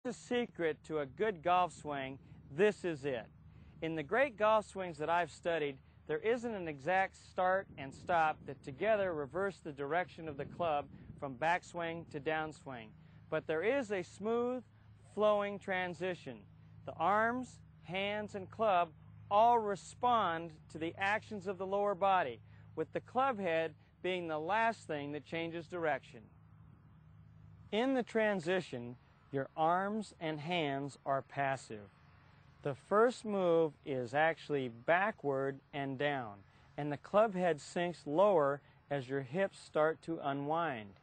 The secret to a good golf swing, this is it. In the great golf swings that I've studied, there isn't an exact start and stop that together reverse the direction of the club from backswing to downswing. But there is a smooth, flowing transition. The arms, hands, and club all respond to the actions of the lower body, with the club head being the last thing that changes direction. In the transition, your arms and hands are passive. The first move is actually backward and down, and the club head sinks lower as your hips start to unwind.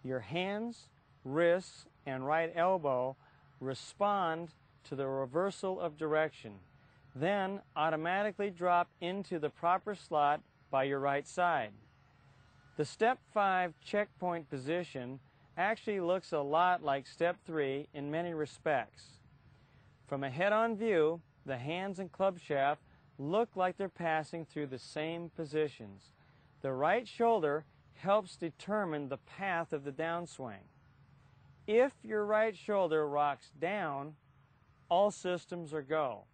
Your hands, wrists, and right elbow respond to the reversal of direction, then automatically drop into the proper slot by your right side. The Step 5 checkpoint position actually looks a lot like Step 3 in many respects. From a head-on view, the hands and club shaft look like they're passing through the same positions. The right shoulder helps determine the path of the downswing. If your right shoulder rocks down, all systems are go.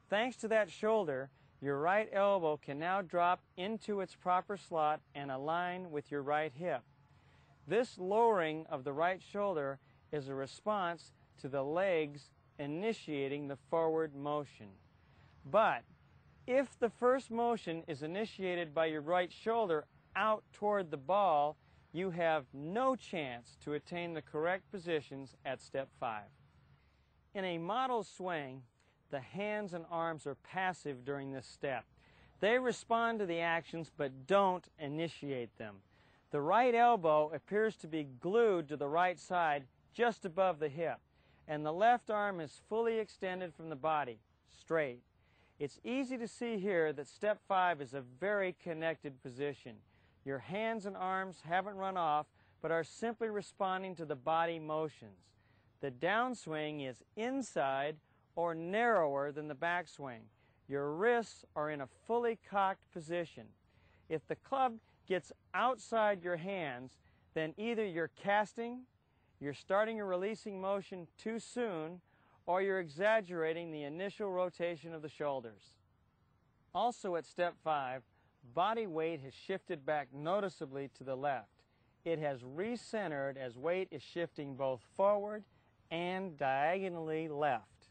Thanks to that shoulder, your right elbow can now drop into its proper slot and align with your right hip. This lowering of the right shoulder is a response to the legs initiating the forward motion. But if the first motion is initiated by your right shoulder out toward the ball, you have no chance to attain the correct positions at Step 5. In a model swing, the hands and arms are passive during this step. They respond to the actions but don't initiate them. The right elbow appears to be glued to the right side just above the hip, and the left arm is fully extended from the body, straight. It's easy to see here that Step 5 is a very connected position. Your hands and arms haven't run off, but are simply responding to the body motions. The downswing is inside or narrower than the backswing. Your wrists are in a fully cocked position. If the club gets outside your hands, then either you're casting, you're starting a releasing motion too soon, or you're exaggerating the initial rotation of the shoulders. Also at Step 5, body weight has shifted back noticeably to the left. It has recentered as weight is shifting both forward and diagonally left.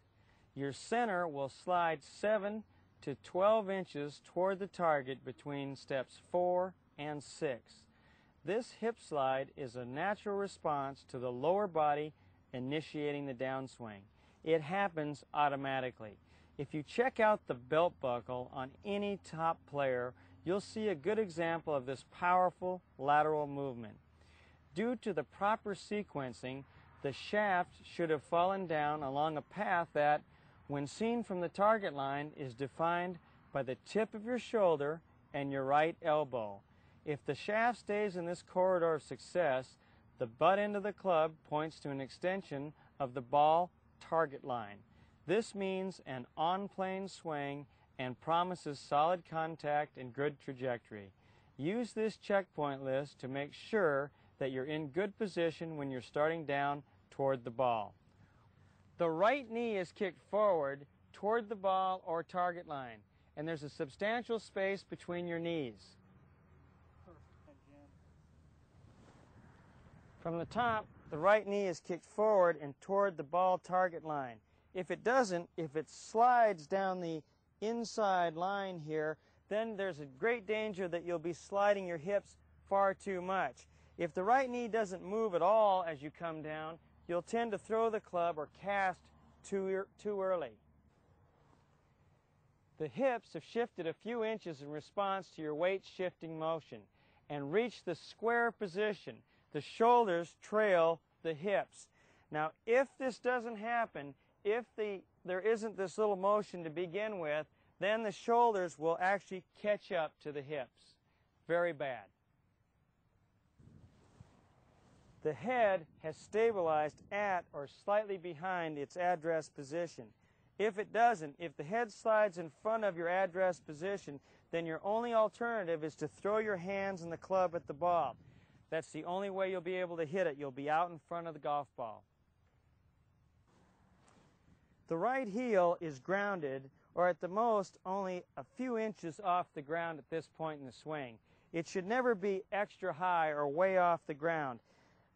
Your center will slide 7 to 12 inches toward the target between Steps 4 and 6. This hip slide is a natural response to the lower body initiating the downswing. It happens automatically. If you check out the belt buckle on any top player, you'll see a good example of this powerful lateral movement. Due to the proper sequencing, the shaft should have fallen down along a path that, when seen from the target line, is defined by the tip of your shoulder and your right elbow. If the shaft stays in this corridor of success, the butt end of the club points to an extension of the ball target line. This means an on-plane swing and promises solid contact and good trajectory. Use this checkpoint list to make sure that you're in good position when you're starting down toward the ball. The right knee is kicked forward toward the ball or target line, and there's a substantial space between your knees. From the top, the right knee is kicked forward and toward the ball target line. If it doesn't, if it slides down the inside line here, then there's a great danger that you'll be sliding your hips far too much. If the right knee doesn't move at all as you come down, you'll tend to throw the club or cast too early. The hips have shifted a few inches in response to your weight shifting motion and reach the square position. The shoulders trail the hips. Now, if this doesn't happen, if there isn't this little motion to begin with, then the shoulders will actually catch up to the hips. Very bad. The head has stabilized at or slightly behind its address position. If it doesn't, if the head slides in front of your address position, then your only alternative is to throw your hands and the club at the ball. That's the only way you'll be able to hit it. You'll be out in front of the golf ball. The right heel is grounded, or at the most only a few inches off the ground at this point in the swing. It should never be extra high or way off the ground.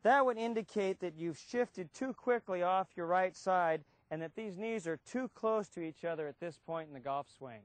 That would indicate that you've shifted too quickly off your right side and that these knees are too close to each other at this point in the golf swing.